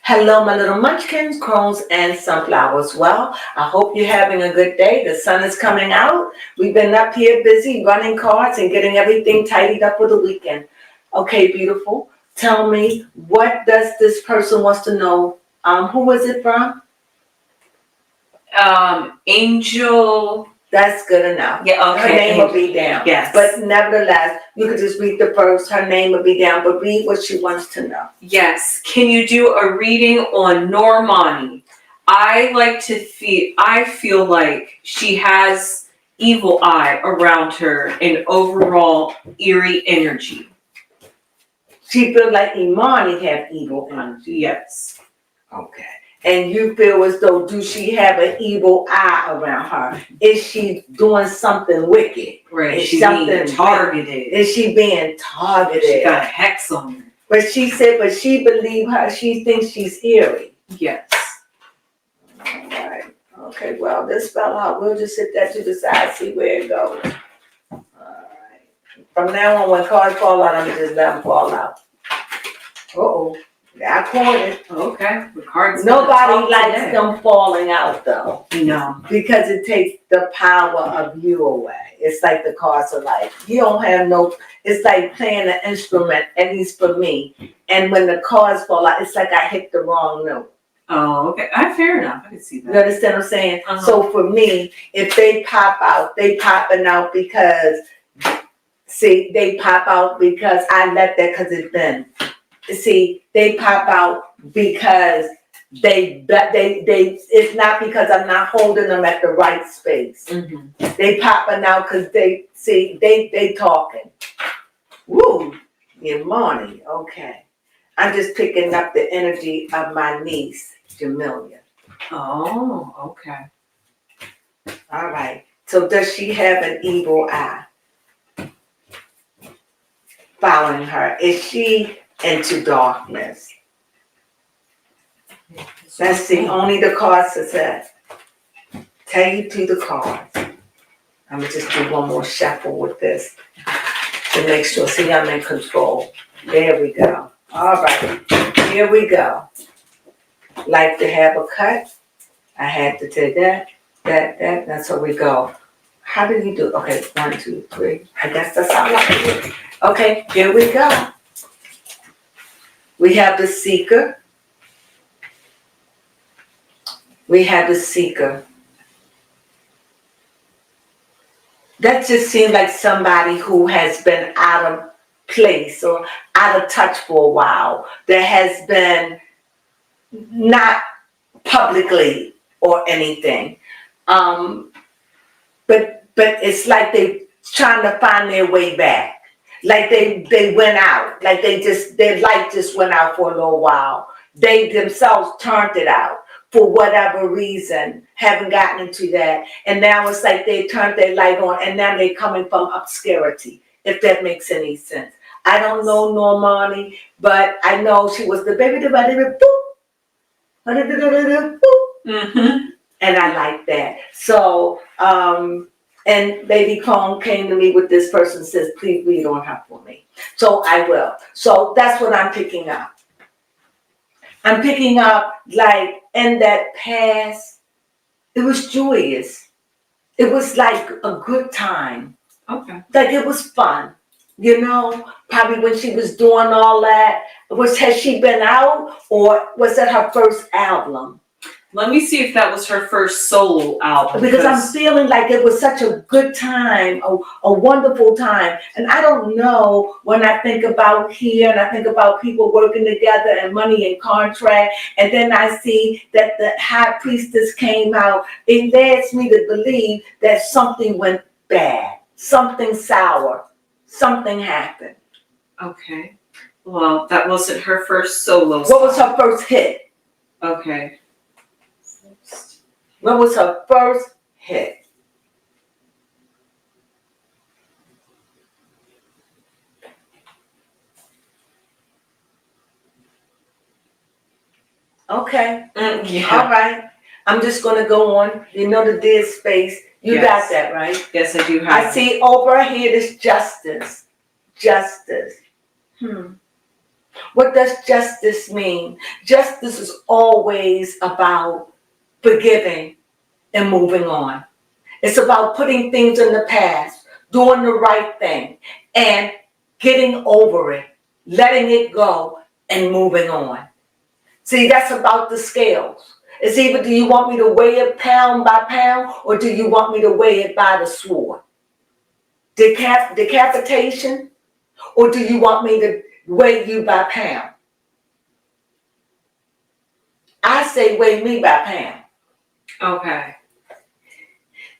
Hello, my little munchkins, crones, and sunflowers. Well, I hope you're having a good day. The sun is coming out. We've been up here busy running cards and getting everything tidied up for the weekend. Okay, beautiful. Tell me, what does this person wants to know? Who is it from? Angel. That's good enough. Yeah, okay. Her name will be down. Yes. But nevertheless, you could just read the first. Her name will be down, but read what she wants to know. Yes. Can you do a reading on Normani? I feel like she has evil eye around her and overall eerie energy. She feels like Imani have evil energy. Yes. Okay. And you feel as though, do she have an evil eye around her? Is she doing something wicked? Right. Is She's something being targeted. Is she being targeted? She got a hex on her. But she said, but she believe her, she thinks she's eerie. Yes. All right. Okay, well, this fell out. We'll just sit that to the side, see where it goes. All right. From now on, when cards fall out, I'm going to just let them fall out. Uh-oh. I caught it. Okay. The cards. Nobody likes them falling out, though. No. Because it takes the power of you away. It's like the cards are like, you don't have no, it's like playing an instrument, at least for me. And when the cards fall out, it's like I hit the wrong note. Oh, okay. Fair enough. I can see that. You understand what I'm saying? Uh-huh. So for me, if they pop out, they popping out because, they pop out because I let that, because it's been. See, they pop out because they it's not because I'm not holding them at the right space. Mm-hmm. They popping out because they talking. Woo, your money. Okay. I'm just picking up the energy of my niece, Jamelia. Oh, okay. All right. So does she have an evil eye following her? Is she into darkness? Let's see, only the cards that said. Tell you to the cards. I'm gonna just do one more shuffle with this to make sure. See, I'm in control. There we go. All right, here we go. Like to have a cut. I had to take that. That's how we go. How did you do? Okay, 1, 2, 3. I guess that's how I do it. Okay, here we go. We have the seeker. We have the seeker. That just seems like somebody who has been out of place or out of touch for a while. That has been not publicly or anything. But it's like they trying to find their way back. Like they went out, like their light just went out for a little while. They themselves turned it out for whatever reason, haven't gotten into that. And now it's like they turned their light on and now they're coming from obscurity, if that makes any sense. I don't know Normani, but I know she was the baby, Mm-hmm. and I like that. So, and Lady Crone came to me with this person, says, please read on her for me. So I will. So that's what I'm picking up. I'm picking up, like, in that past, it was joyous. It was like a good time. Okay. Like it was fun. Probably when she was doing all that. Has she been out, or was that her first album? Let me see if that was her first solo album. Because I'm feeling like it was such a good time, a wonderful time. And I don't know, when I think about here and I think about people working together and money and contract, and then I see that the high priestess came out, it leads me to believe that something went bad, something sour, something happened. Okay. Well, that wasn't her first solo. What was her first hit? Okay. What was her first hit? Okay. Yeah. All right. I'm just going to go on. You know the dead space. You got that, right? Yes, I do have I see over here this justice. Justice. What does justice mean? Justice is always about forgiving and moving on. It's about putting things in the past, doing the right thing, and getting over it, letting it go, and moving on. See, that's about the scales. It's either do you want me to weigh it pound by pound, or do you want me to weigh it by the sword? Decapitation, or do you want me to weigh you by pound? I say weigh me by pound. Okay.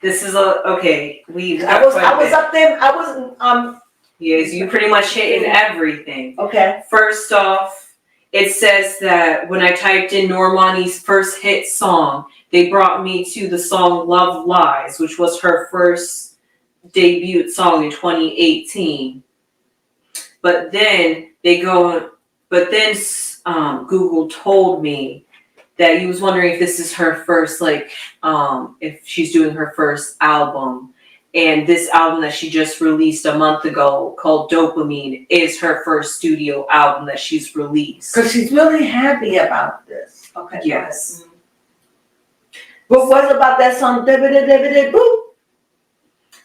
This is okay. I was up there. I was Yes, you pretty much hit in everything. Okay. First off, it says that when I typed in Normani's first hit song, they brought me to the song Love Lies, which was her first debut song in 2018. But then Google told me that he was wondering if this is her first, if she's doing her first album. And this album that she just released a month ago called Dopamine is her first studio album that she's released. Because she's really happy about this. Okay. Yes. What was about that song? Boop.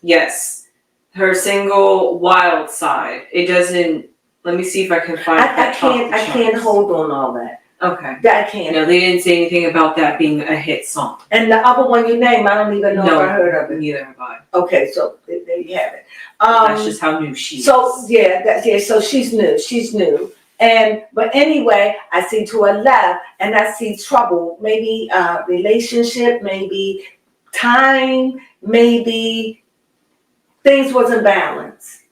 Yes. Her single Wild Side. It doesn't. Let me see if I can find I can't hold on all that. Okay. That I can't. No, they didn't say anything about that being a hit song. And the other one you named, I don't even know if I heard of it. Neither have I. Okay, so there you have it. That's just how new she is. So so she's new. She's new. But anyway, I see to her left, and I see trouble. Maybe relationship, maybe time, maybe things wasn't balanced.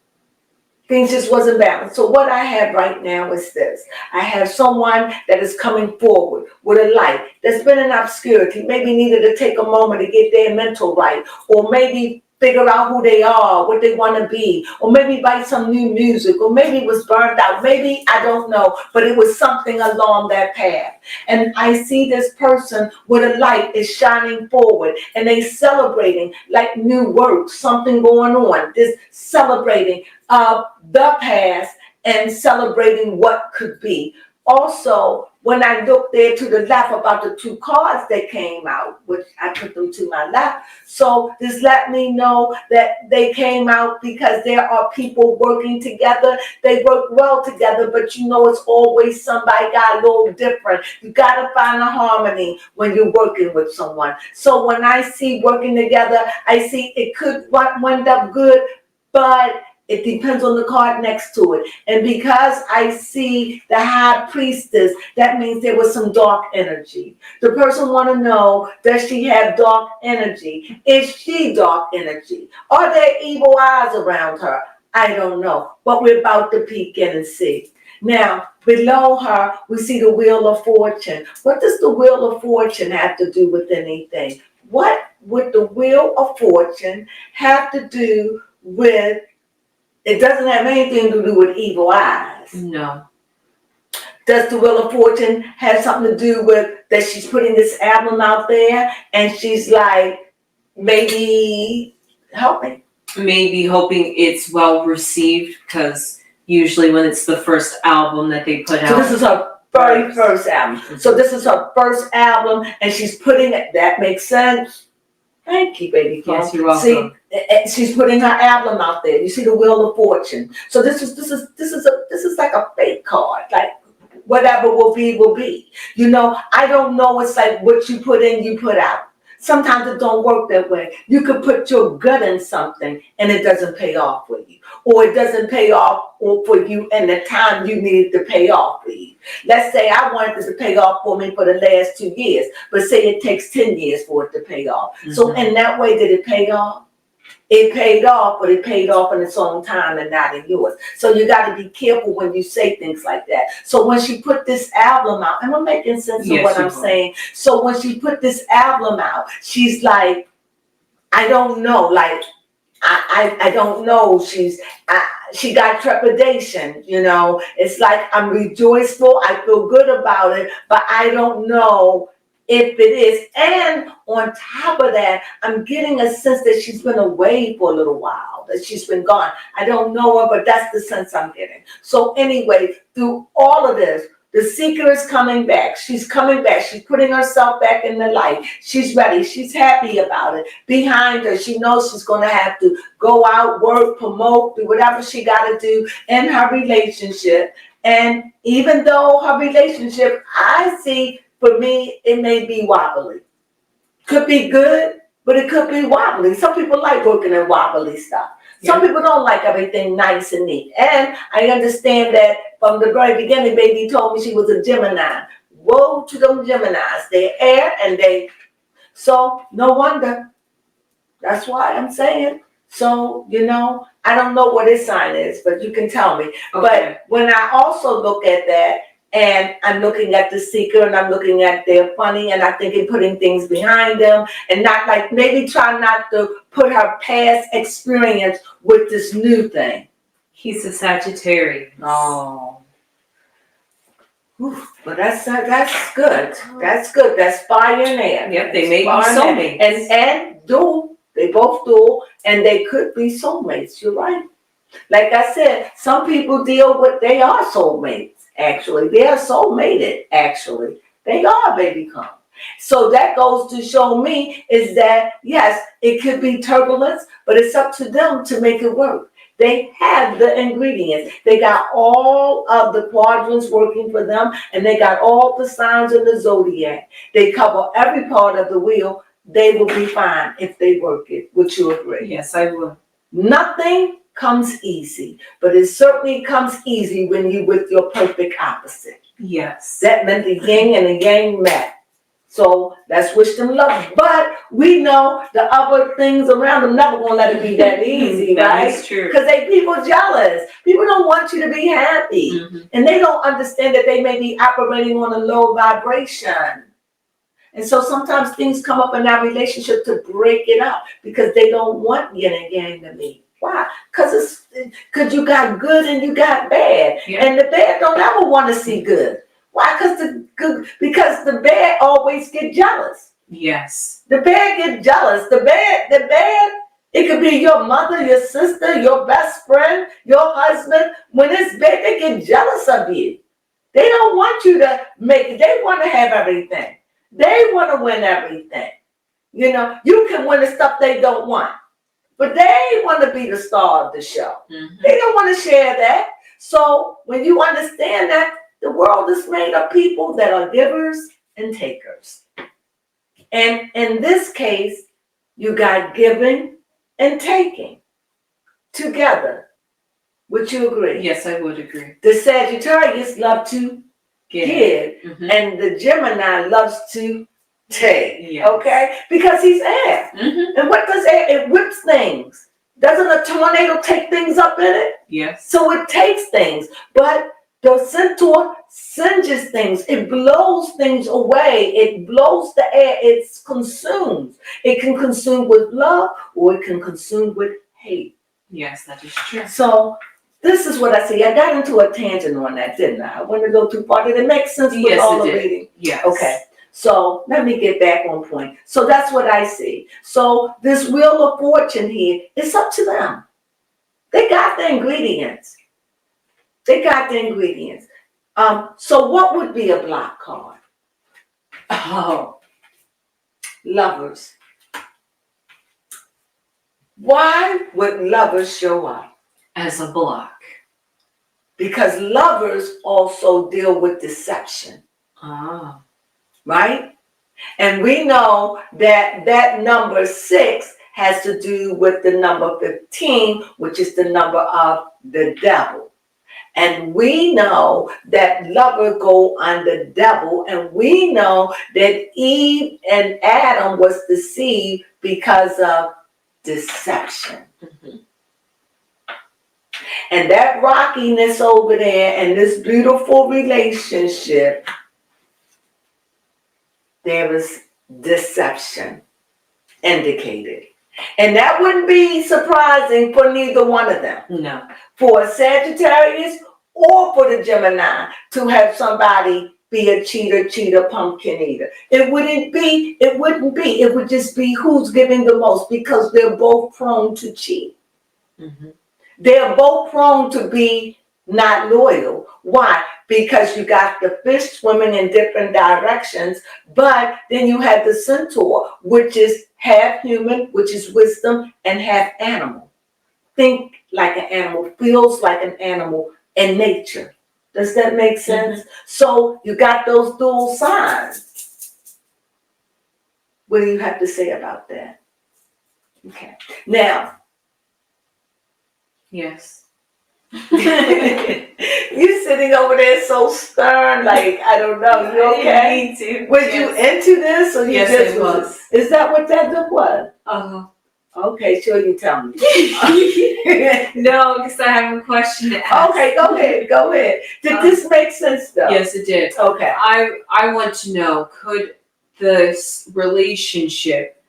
Things just wasn't balanced. So what I have right now is this. I have someone that is coming forward with a light that's been in obscurity, maybe needed to take a moment to get their mental right, or maybe figure out who they are, what they want to be, or maybe write some new music, or maybe it was burned out, maybe, I don't know, but it was something along that path. And I see this person with a light is shining forward, and they celebrating like new work, something going on, this celebrating the past and celebrating what could be. Also, when I look there to the left about the two cards that came out, which I put them to my left, so this let me know that they came out because there are people working together. They work well together, but you know it's always somebody got a little different. You got to find a harmony when you're working with someone. So when I see working together, I see it could wind up good, but it depends on the card next to it. And because I see the high priestess, that means there was some dark energy. The person want to know, does she have dark energy? Is she dark energy? Are there evil eyes around her? I don't know. But we're about to peek in and see. Now, below her, we see the Wheel of Fortune. What does the Wheel of Fortune have to do with anything? What would the Wheel of Fortune have to do with? It doesn't have anything to do with evil eyes. No. Does the Wheel of Fortune have something to do with that she's putting this album out there and she's like, maybe helping? Maybe hoping it's well received, because usually when it's the first album that they put out. So this is her very first album. So this is her first album and she's putting it, that makes sense? Thank you, baby. Yes, you're welcome. See, she's putting her album out there. You see the Wheel of Fortune. So this is like a fake card. Like whatever will be, will be. You know, I don't know. It's like what you put in, you put out. Sometimes it don't work that way. You could put your gut in something and it doesn't pay off for you. Or it doesn't pay off for you in the time you needed to pay off for you. Let's say I wanted it to pay off for me for the last 2 years, but say it takes 10 years for it to pay off. Mm-hmm. So in that way, did it pay off? It paid off, but it paid off in its own time and not in yours. So you got to be careful when you say things like that. So when she put this album out, am I making sense of what I'm saying? So when she put this album out, she's like, I don't know, like, I don't know. She got trepidation, you know. It's like I'm rejoiceful. I feel good about it, but I don't know if it is. And on top of that, I'm getting a sense that she's been away for a little while, that she's been gone. I don't know her, but that's the sense I'm getting. So anyway, through all of this, the seeker is coming back. She's coming back. She's putting herself back in the light. She's ready. She's happy about it. Behind her, she knows she's going to have to go out, work, promote, do whatever she got to do in her relationship. And even though her relationship, I see, for me, it may be wobbly. Could be good, but it could be wobbly. Some people like working in wobbly stuff. Some people don't like everything nice and neat. And I understand that from the very beginning, baby told me she was a Gemini. Woe to them Geminis. They're air and so no wonder. That's why I'm saying. So, I don't know what his sign is, but you can tell me. Okay. But when I also look at that, and I'm looking at the seeker, and I'm looking at their funny, and I'm thinking putting things behind them, and not like maybe try not to put her past experience with this new thing. He's a Sagittarius. Oh. But that's good. That's good. That's fire in there. Yep, they may be soulmates. And they both do, and they could be soulmates. You're right. Like I said, some people deal with, they are soulmates. Actually, they are soulmated. Actually, they are, baby come. So that goes to show me is that yes, it could be turbulence, but it's up to them to make it work. They have the ingredients. They got all of the quadrants working for them, and they got all the signs in the zodiac. They cover every part of the wheel. They will be fine if they work it. Would you agree? Yes, I would. Nothing comes easy, but it certainly comes easy when you're with your perfect opposite. Yes. That meant the yin and the yang met. So let's wish them luck. But we know the other things around them never gonna let it be that easy, right? That's true. Because people jealous. People don't want you to be happy. Mm-hmm. And they don't understand that they may be operating on a low vibration. And so sometimes things come up in that relationship to break it up because they don't want yin and yang to meet. Why? Because you got good and you got bad. Yeah. And the bad don't ever want to see good. Why? Because the bad always get jealous. Yes. The bad get jealous. The bad, it could be your mother, your sister, your best friend, your husband. When it's bad, they get jealous of you. They don't want you to make it. They want to have everything. They want to win everything. You can win the stuff they don't want. But they want to be the star of the show. Mm-hmm. They don't want to share that. So when you understand that, the world is made of people that are givers and takers. And in this case, you got giving and taking together. Would you agree? Yes, I would agree. The Sagittarius love to give, mm-hmm. and the Gemini loves to take. Yes. Okay? Because he's air. Mm-hmm. And what does air? It whips things. Doesn't a tornado take things up in it? Yes. So it takes things. But the centaur singes things. It blows things away. It blows the air. It consumes. It can consume with love or it can consume with hate. Yes, that is true. So this is what I see. I got into a tangent on that, didn't I? I went a little too far. Did it make sense with all the reading? Yes. Okay. So let me get back on point. So that's what I see. So this Wheel of Fortune here, it's up to them. They got the ingredients. So what would be a block card? Oh, Lovers. Why would Lovers show up? As a block. Because Lovers also deal with deception. Ah. Right? And we know that number 6 has to do with the number 15, which is the number of the devil. And we know that lover go on the devil, and we know that Eve and Adam was deceived because of deception. Mm-hmm. And that rockiness over there and this beautiful relationship, there is deception indicated. And that wouldn't be surprising for neither one of them. No. For a Sagittarius or for the Gemini to have somebody be a cheater, pumpkin eater. It wouldn't be. It would just be who's giving the most, because they're both prone to cheat. Mhm. They're both prone to be not loyal. Why? Because you got the fish swimming in different directions, but then you have the centaur, which is half human, which is wisdom, and half animal. Think like an animal, feels like an animal in nature. Does that make sense? So you got those dual signs. What do you have to say about that? Okay. Now, Yes. you sitting over there so stern, like, I don't know, you okay? Me too. Was you into this, or you Yes, just it was. Is that what that look was? Uh-huh. Okay, sure, you tell me. No, because I have a question to ask. Okay, go ahead. Did this make sense though? Yes, it did. Okay. I want to know, could this relationship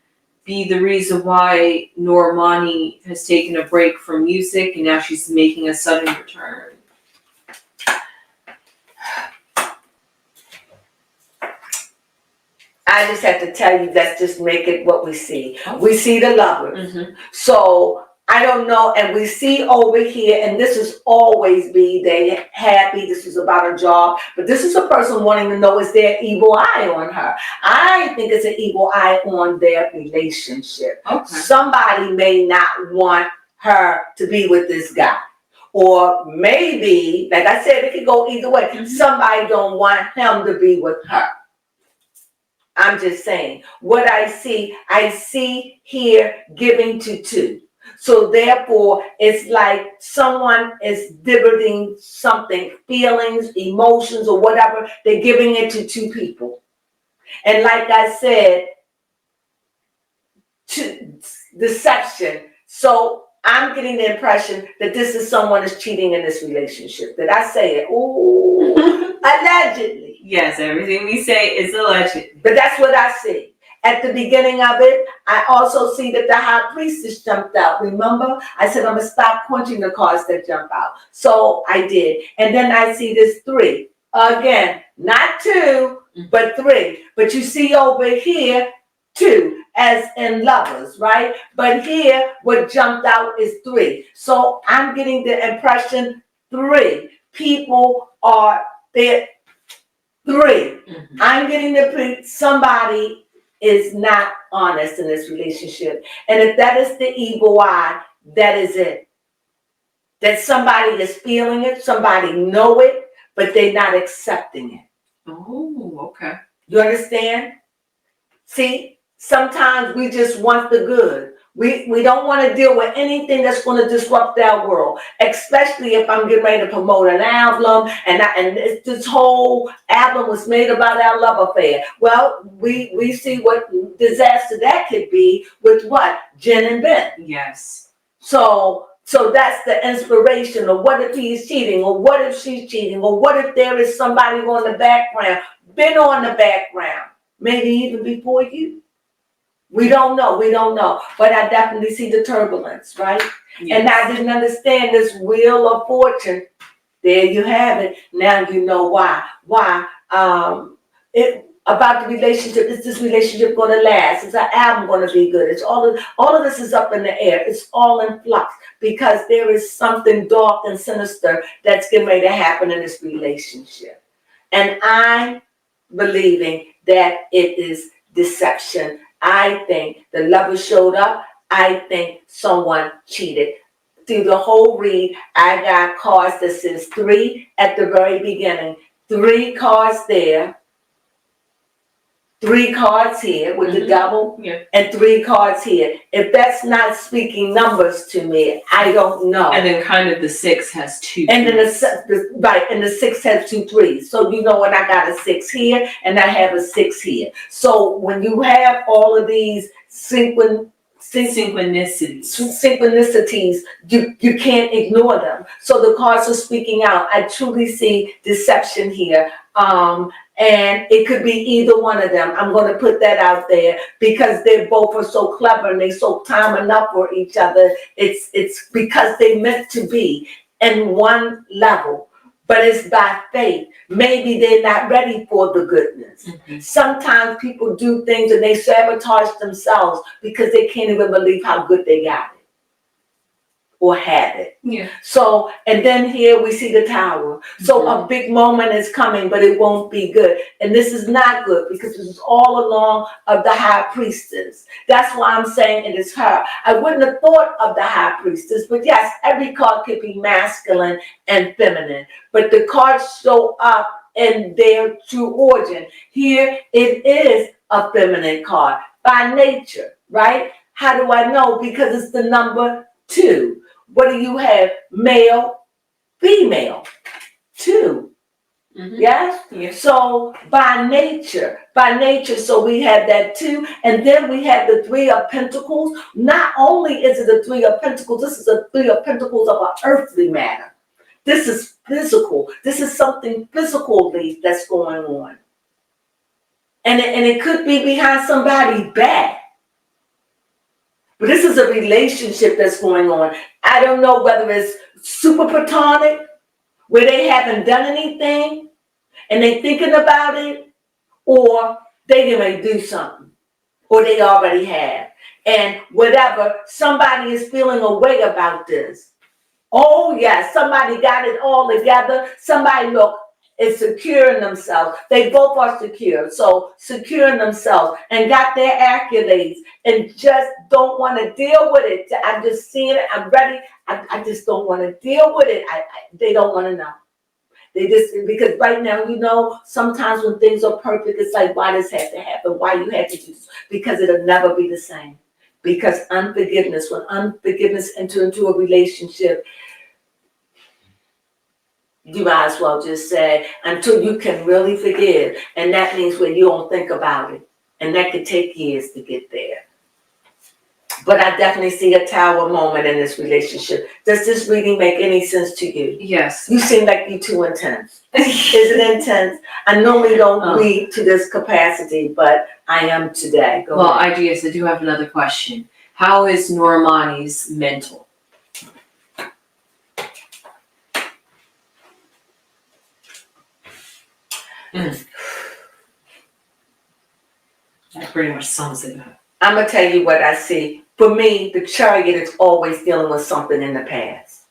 be the reason why Normani has taken a break from music and now she's making a sudden return? I just have to tell you, let's just make it what we see. We see the lovers. Mm-hmm. So I don't know, and we see over here, and this is always be they happy, this is about a job, but this is a person wanting to know, is there evil eye on her? I think it's an evil eye on their relationship. Okay. Somebody may not want her to be with this guy. Or maybe, like I said, it could go either way. Mm-hmm. Somebody don't want him to be with her. I'm just saying, what I see here giving to two. So therefore, it's like someone is dividing something, feelings, emotions, or whatever, they're giving it to two people. And like I said, deception. So I'm getting the impression that this is someone is cheating in this relationship. Did I say it? Ooh, allegedly. Yes, everything we say is alleged. But that's what I see. At the beginning of it, I also see that the high priestess jumped out. Remember? I said, I'm going to stop quenching the cards that jump out. So I did. And then I see this 3. Again, not 2, but 3. But you see over here, 2, as in lovers, right? But here, what jumped out is 3. So I'm getting the impression 3. People are there. 3. I'm getting the somebody is not honest in this relationship. And if that is the evil eye, that is it. That somebody is feeling it, somebody know it, but they're not accepting it. Oh, okay. You understand? See, sometimes we just want the good. We don't want to deal with anything that's going to disrupt our world, especially if I'm getting ready to promote an album and this whole album was made about our love affair. Well, we see what disaster that could be with what? Jen and Ben. Yes. So that's the inspiration of what if he's cheating, or what if she's cheating, or what if there is somebody on the background, been on the background, maybe even before you. We don't know, but I definitely see the turbulence, right? Yes. And I didn't understand this wheel of fortune. There you have it. Now you know why. About the relationship. Is this relationship going to last? Is our album going to be good? It's all of this is up in the air. It's all in flux because there is something dark and sinister that's getting ready to happen in this relationship. And I'm believing that it is deception. I think the lover showed up. I think someone cheated. Through the whole read, I got cards that says 3 at the very beginning. 3 cards there. 3 cards here with the double, and 3 cards here. If that's not speaking numbers to me, I don't know. And then kind of the 6 has 2. And then the 6 has 2 3s. So you know when I got a 6 here and I have a 6 here. So when you have all of these synchronicities, you can't ignore them. So the cards are speaking out. I truly see deception here. And it could be either one of them. I'm going to put that out there because they both are so clever and they so timing up for each other. It's because they meant to be in one level. but it's by faith. Maybe they're not ready for the goodness. Sometimes people do things and they sabotage themselves because they can't even believe how good they got it or have it. Yeah. So, and then here we see the tower. So a big moment is coming, but it won't be good. And this is not good because this is all along of the high priestess. That's why I'm saying it is her. I wouldn't have thought of the high priestess, but yes, every card could be masculine and feminine, but the cards show up in their true origin. Here it is a feminine card by nature, right? How do I know? Because it's the number 2. What do you have? Male, female, 2. Yes? Yes. So by nature, so we have that 2, and then we have the 3 of Pentacles. Not only is it a 3 of Pentacles, this is a 3 of Pentacles of an earthly matter. This is physical. This is something physically that's going on. And it could be behind somebody's back. But this is a relationship that's going on. I don't know whether it's super platonic, where they haven't done anything, and they thinking about it, or they gonna do something, or they already have. And whatever, somebody is feeling a way about this. Oh yes, somebody got it all together. Somebody is securing themselves. They both are secure. So securing themselves and got their accolades and just don't want to deal with it. I'm just seeing it. I'm ready. I just don't want to deal with it. They don't want to know. They just, because right now, sometimes when things are perfect, it's like, why this had to happen? Why you had to do this? Because it'll never be the same. Because unforgiveness, when unforgiveness enters into a relationship, you might as well just say, until you can really forgive. And that means when you don't think about it. And that could take years to get there. But I definitely see a tower moment in this relationship. Does this reading make any sense to you? Yes. You seem like you're too intense. Is it intense? I normally don't read to this capacity, but I am today. Go ahead. I do have another question. How is Normani's mental? That pretty much sums it up. I'm going to tell you what I see. For me, the Chariot is always dealing with something in the past.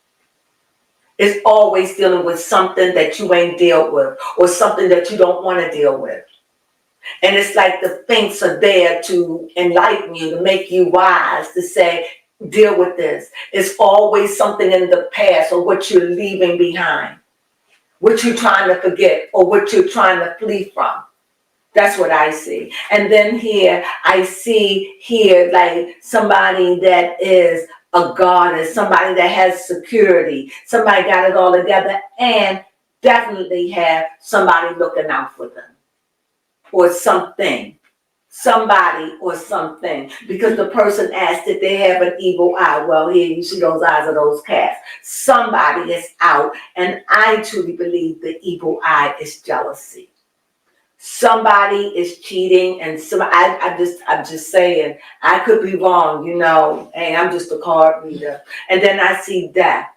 It's always dealing with something that you ain't dealt with or something that you don't want to deal with. And it's like the Fates are there to enlighten you, to make you wise, to say, deal with this. It's always something in the past or what you're leaving behind, what you're trying to forget or what you're trying to flee from. That's what I see. And then here, I see here like somebody that is a goddess, somebody that has security, somebody got it all together, and definitely have somebody looking out for them. Or something. Somebody or something. Because the person asked if they have an evil eye. Well, here you see those eyes of those cats. Somebody is out, and I truly believe the evil eye is jealousy. Somebody is cheating, and I'm just saying, I could be wrong, hey, I'm just a card reader. And then I see death.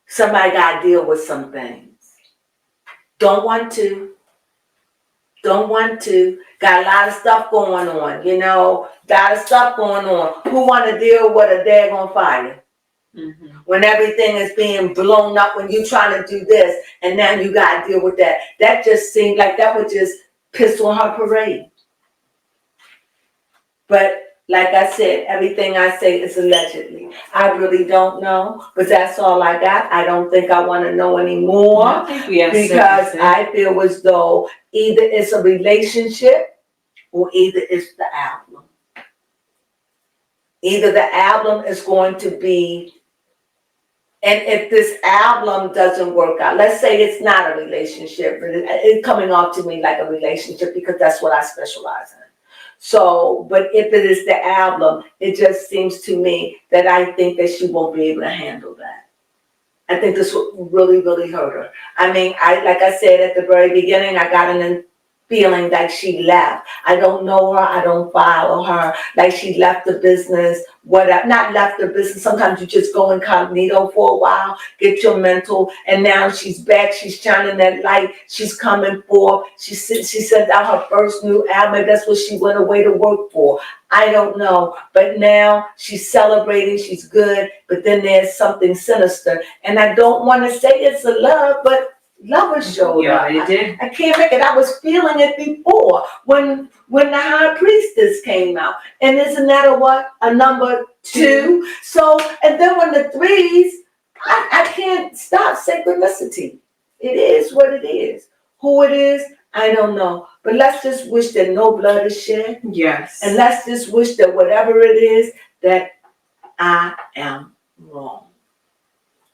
Somebody got to deal with some things. Don't want to. Got a lot of stuff going on, got stuff going on. Who want to deal with a daggone fire? When everything is being blown up, when you're trying to do this, and now you got to deal with that. That just seemed like that would just piss on her parade. But like I said, everything I say is allegedly. I really don't know, but that's all I got. I don't think I want to know anymore because I feel as though either it's a relationship or either it's the album. Either the album is going to be, and if this album doesn't work out, let's say it's not a relationship, but it's coming off to me like a relationship because that's what I specialize in. So, but if it is the album, it just seems to me that I think that she won't be able to handle that. I think this will really, really hurt her. I mean, like I said at the very beginning, I got an feeling like she left. I don't know her, I don't follow her, like she left the business, whatever, not left the business, sometimes you just go incognito for a while, get your mental, and now she's back, she's shining that light, she's coming forth, she sent out her first new album, that's what she went away to work for. I don't know, but now she's celebrating, she's good, but then there's something sinister, and I don't want to say it's a love, but love was showed up. Yeah, it did. I can't make it. I was feeling it before when the high priestess came out. And isn't that a number 2? So, and then when the 3s, I can't stop synchronicity. It is what it is. Who it is, I don't know. But let's just wish that no blood is shed. Yes. And let's just wish that whatever it is, that I am wrong.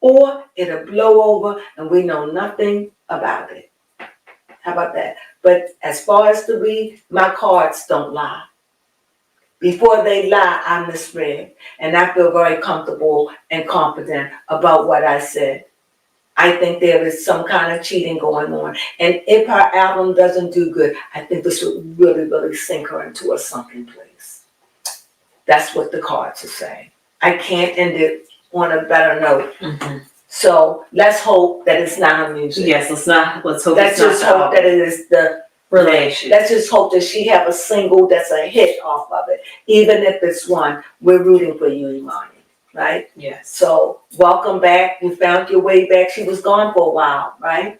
Or it'll blow over and we know nothing about it. How about that? But as far as to read, my cards don't lie. Before they lie, I misread. And I feel very comfortable and confident about what I said. I think there is some kind of cheating going on. And if her album doesn't do good, I think this would really, really sink her into a sunken place. That's what the cards are saying. I can't end it on a better note. Mm-hmm. So let's hope that it's not her music. Yes, let's hope Let's just hope that it is the relation. Let's just hope that she have a single that's a hit off of it. Even if it's one, we're rooting for you, Imani, right? Yes. So welcome back. You found your way back. She was gone for a while, right?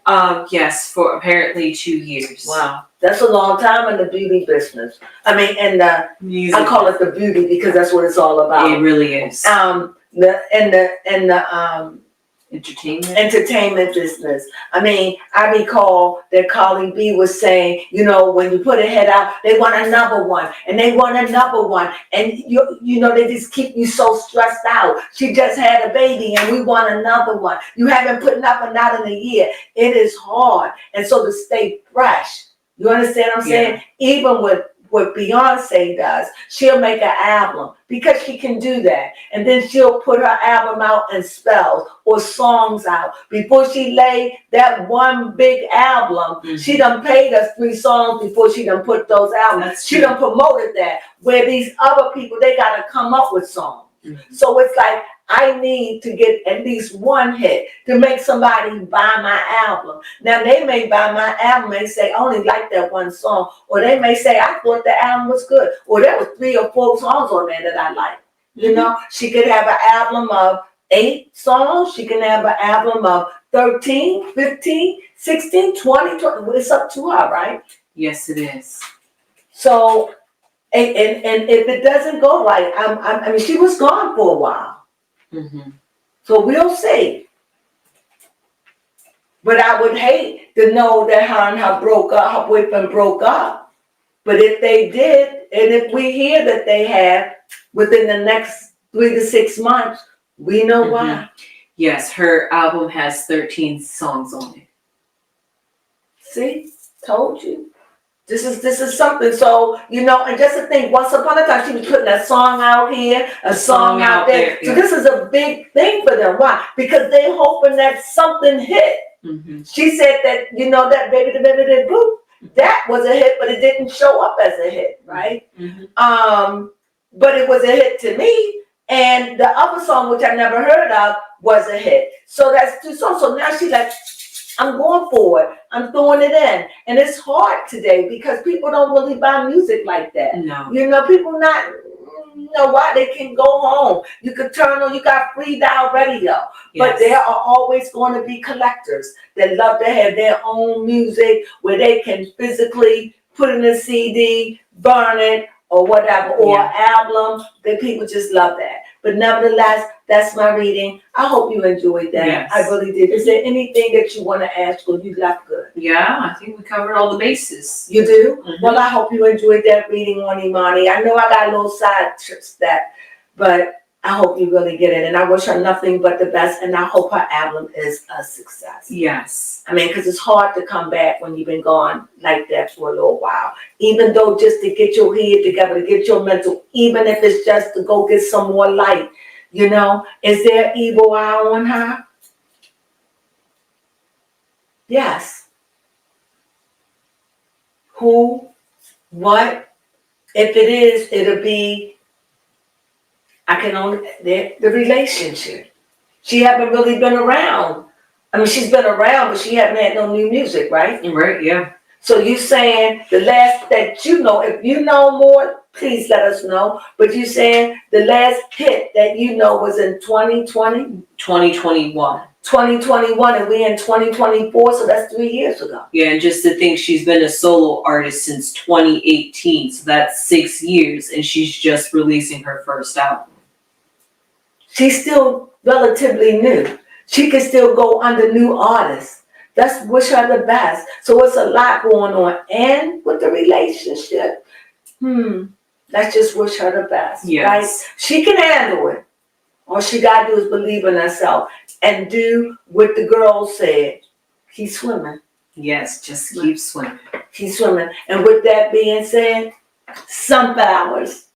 Yes, for apparently 2 years. Wow. That's a long time in the beauty business. I mean, in the Music. I call it the beauty because that's what it's all about. It really is. Entertainment business. I mean, I recall that Carly B was saying, you know, when you put a hit out, they want another one, and they want another one, and you know, they just keep you so stressed out. She just had a baby, and we want another one. You haven't put nothing out in a year. It is hard, and so to stay fresh. You understand what I'm saying? Even with what Beyonce does, she'll make an album because she can do that. And then she'll put her album out in spells or songs out. Before she laid that one big album, she done paid us 3 songs before she done put those albums. She done promoted that. Where these other people, they gotta come up with songs. So it's like, I need to get at least one hit to make somebody buy my album. Now they may buy my album and say, I only like that one song. Or they may say, I thought the album was good. Or there were 3 or 4 songs on there that I like. You know, she could have an album of 8 songs. She can have an album of 13, 15, 16, 20. It's up to her, right? Yes, it is. So, and if it doesn't go right, I mean, she was gone for a while. So we'll see. But I would hate to know that her and her broke up, her boyfriend broke up. But if they did, and if we hear that they have within the next 3 to 6 months, we know why. Yes, her album has 13 songs on it. See, told you. This is something. So, you know, and just to think, once upon a time, she was putting a song out here, a song out there. So this is a big thing for them. Why? Because they're hoping that something hit. She said that, you know, that baby, the baby, the boo, that was a hit, but it didn't show up as a hit, right? But it was a hit to me. And the other song, which I never heard of, was a hit. So that's 2 songs. So now she's like, I'm going for it. I'm throwing it in. And it's hard today because people don't really buy music like that. No. You know, people not, you know why? They can go home. You could turn on, you got free dial radio. Yes. But there are always going to be collectors that love to have their own music where they can physically put in a CD, burn it, or whatever, or album. That people just love that. But nevertheless, that's my reading. I hope you enjoyed that. Yes. I really did. Is there anything that you want to ask, or you left good? Yeah, I think we covered all the bases. You do? Well, I hope you enjoyed that reading on Imani. I know I got a little side step, but I hope you really get it. And I wish her nothing but the best. And I hope her album is a success. Yes. I mean, because it's hard to come back when you've been gone like that for a little while. Even though just to get your head together, to get your mental, even if it's just to go get some more light, you know. Is there evil eye on her? Yes. who, what. If it is, it'll be, I can only, the relationship. She haven't really been around. I mean, she's been around, but she haven't had no new music, right? Right, yeah. So you saying the last that you know, if you know more, please let us know. But you saying the last hit that you know was in 2020? 2021. 2021, and we in 2024, so that's 3 years ago. Yeah, and just to think she's been a solo artist since 2018, so that's 6 years, and she's just releasing her first album. She's still relatively new. She can still go under new artists. Let's wish her the best. So it's a lot going on. And with the relationship, let's just wish her the best. Yes. Right? She can handle it. All she got to do is believe in herself and do what the girl said. Keep swimming. Yes, just keep swimming. Keep swimming. And with that being said, sunflowers.